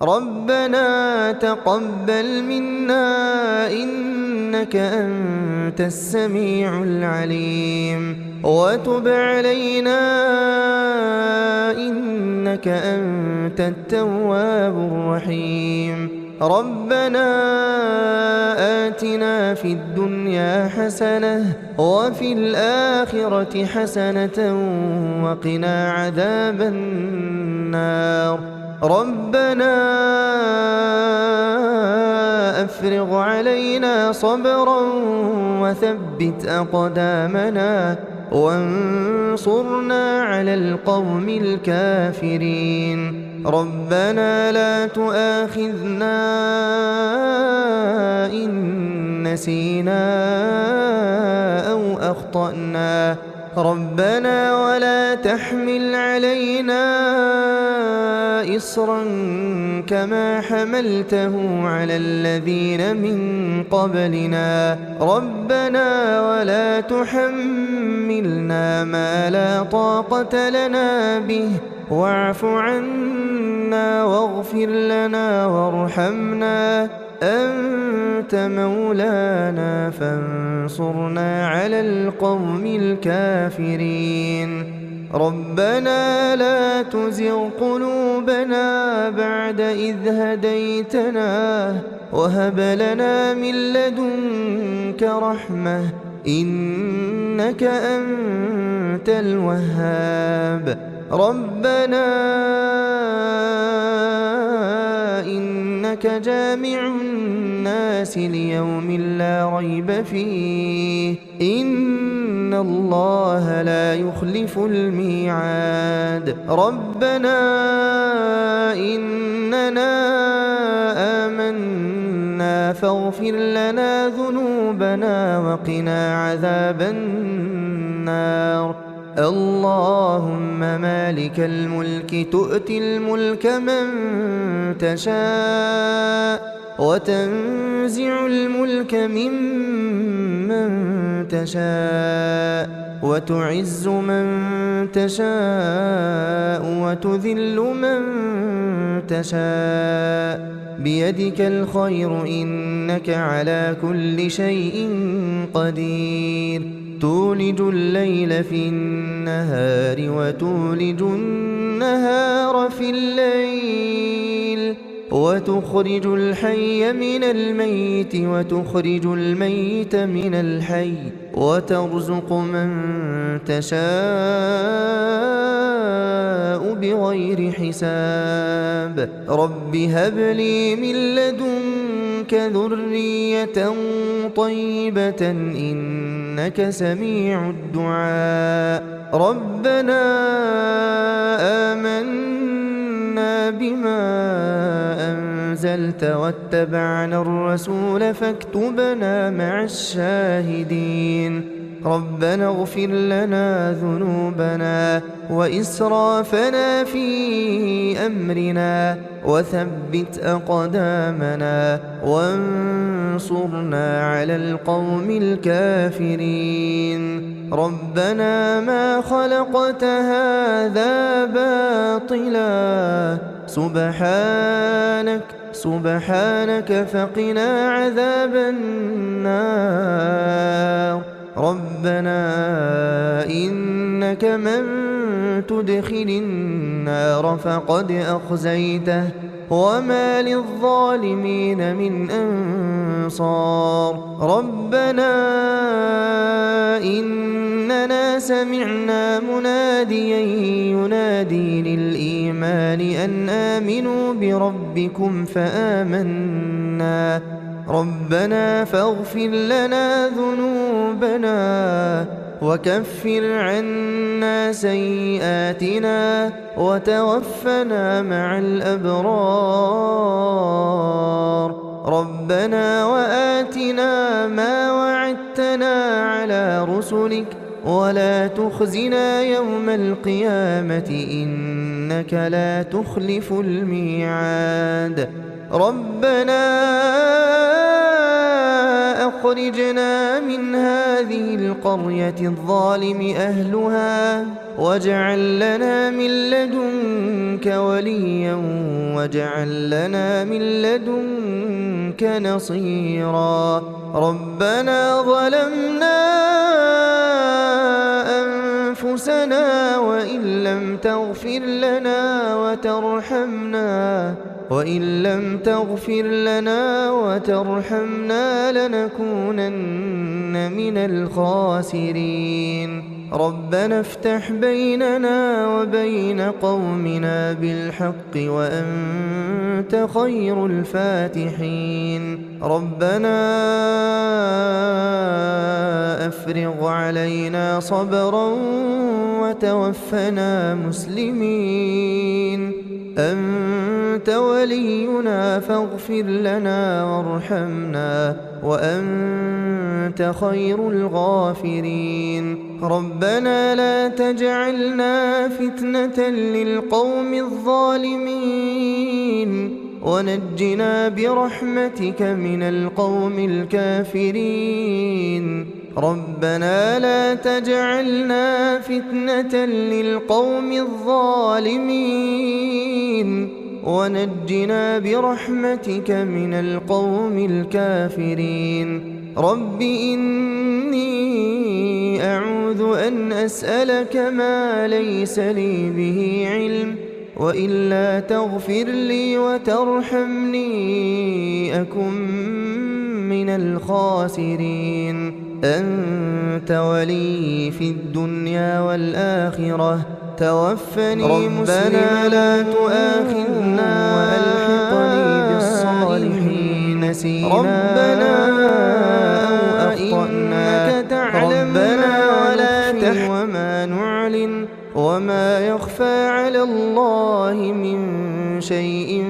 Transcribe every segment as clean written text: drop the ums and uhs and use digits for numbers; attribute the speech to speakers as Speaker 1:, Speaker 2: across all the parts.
Speaker 1: ربنا تقبل منا إنك أنت السميع العليم وتب علينا إنك أنت التواب الرحيم ربنا آتنا في الدنيا حسنة وفي الآخرة حسنة وقنا عذاب النار ربنا أفرغ علينا صبرا وثبت أقدامنا وانصرنا على القوم الكافرين ربنا لا تؤاخذنا إن نسينا أو أخطأنا ربنا ولا تحمل علينا إصرا كما حملته على الذين من قبلنا ربنا ولا تحملنا ما لا طاقة لنا به واعف عنا واغفر لنا وارحمنا أنت مولانا فانصرنا على القوم الكافرين ربنا لا تزغ قلوبنا بعد إذ هديتنا وهب لنا من لدنك رحمة إنك أنت الوهاب ربنا إنك جامع الناس ليوم لا ريب فيه إن الله لا يخلف الميعاد ربنا إننا آمنا فاغفر لنا ذنوبنا وقنا عذاب النار اللهم مالك الملك تؤتي الملك من تشاء وتنزع الملك ممن تشاء وتعز من تشاء وتذل من تشاء بيدك الخير إنك على كل شيء قدير تولج الليل في النهار وتولج النهار في الليل وتخرج الحي من الميت وتخرج الميت من الحي وترزق من تشاء بغير حساب رب هب لي من لدنك ذرية طيبة إنك سميع الدعاء ربنا آمنا بما أنزلت واتبعنا الرسول فاكتبنا مع الشاهدين ربنا اغفر لنا ذنوبنا وإسرافنا في أمرنا وثبت أقدامنا وانصرنا على القوم الكافرين ربنا ما خلقت هذا باطلا سبحانك فقنا عذاب النار ربنا إنك من تدخل النار فقد أخزيته وما للظالمين من أنصار ربنا إننا سمعنا مناديا ينادي للإيمان أن آمنوا بربكم فآمنا ربنا فاغفر لنا ذنوبنا وكفر عنا سيئاتنا وتوفنا مع الأبرار ربنا وآتنا ما وعدتنا على رسلك ولا تخزنا يوم القيامة إنك لا تخلف الميعاد ربنا أخرجنا من هذه القرية الظالم أهلها واجعل لنا من لدنك وليا واجعل لنا من لدنك نصيرا. ربنا ظلمنا أنفسنا وإن لم تغفر لنا وترحمنا لنكونن من الخاسرين. ربنا افتح بيننا وبين قومنا بالحق وأنت خير الفاتحين. ربنا أفرغ علينا صبرا وتوفنا مسلمين. أنت ولينا فاغفر لنا وارحمنا وأنت خير الغافرين. ربنا لا تجعلنا فتنة للقوم الظالمين ونجنا برحمتك من القوم الكافرين. ربنا لا تجعلنا فتنة للقوم الظالمين ونجنا برحمتك من القوم الكافرين. رب إني أعوذ أن أسألك ما ليس لي به علم وإلا تغفر لي وترحمني أكن من الخاسرين. أنت ولي في الدنيا والآخرة توفني مسلما لا تؤاخذنا وألحقني بالصالحين. نسينا ربنا أو أخطأنا ربنا ولا تحمل وما نعلن وما يخفى على الله من شيء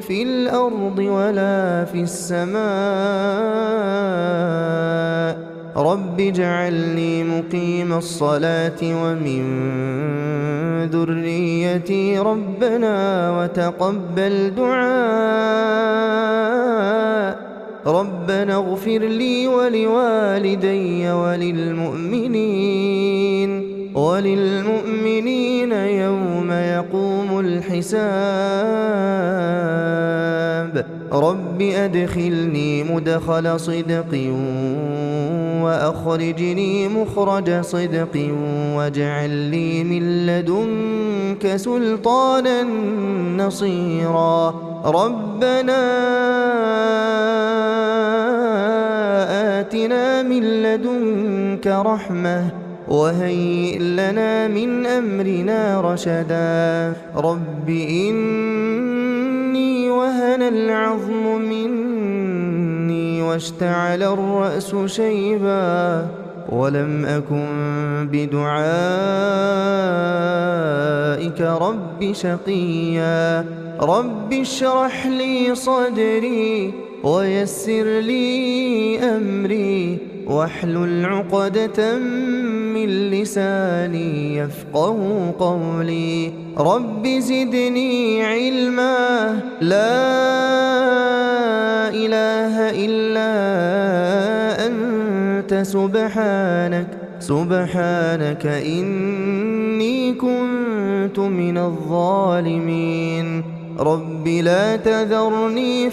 Speaker 1: في الأرض ولا في السماء. رب اجعلني مقيم الصلاة ومن ذريتي ربنا وتقبل دعاء. ربنا اغفر لي ولوالدي وللمؤمنين يوم يقوم الحساب. رب أدخلني مدخل صدق وأخرجني مخرج صدق واجعل لي من لدنك سلطانا نصيرا. ربنا آتنا من لدنك رحمة وهيئ لنا من أمرنا رشدا. رب إني وهن العظم مني واشتعل الرأس شيبا ولم أكن بدعائك رب شقيا. رب اشرح لي صدري ويسر لي أمري واحلل عقدة من لساني يفقه قولي. رب زدني علما لا إله إلا أنت سبحانك إني كنت من الظالمين. رب لا تذرني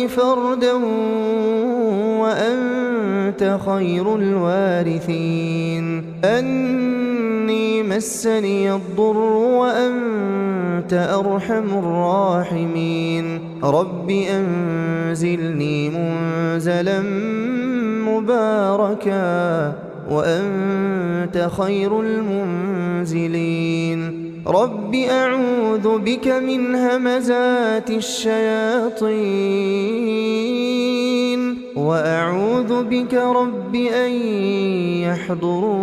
Speaker 1: فردا وأنت خير الوارثين. أني مسني الضر وأنت أرحم الراحمين. رب أنزلني منزلا مباركا وأنت خير المنزلين. رب أعوذ بك من همزات الشياطين وأعوذ بك رب أن يحضرون.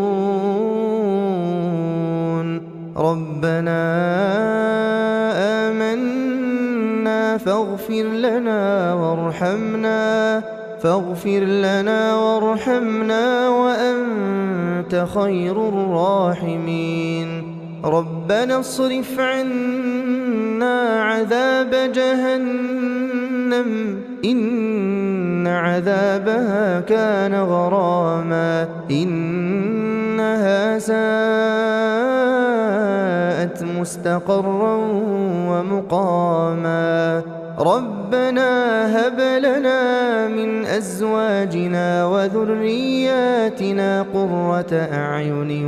Speaker 1: ربنا آمنا فاغفر لنا وارحمنا وأنت خير الراحمين. رب ربنا اصرف عنا عذاب جهنم إن عذابها كان غراما إنها ساءت مستقرا ومقاما ربنا هب لنا من أزواجنا وذرياتنا قرة أعين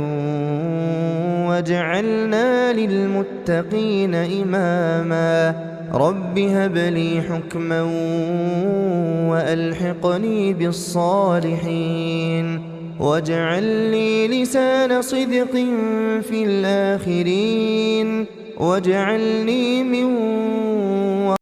Speaker 1: واجعلنا للمتقين إماما رب هب لي حكما وألحقني بالصالحين واجعل لي لسان صدق في الآخرين واجعلني من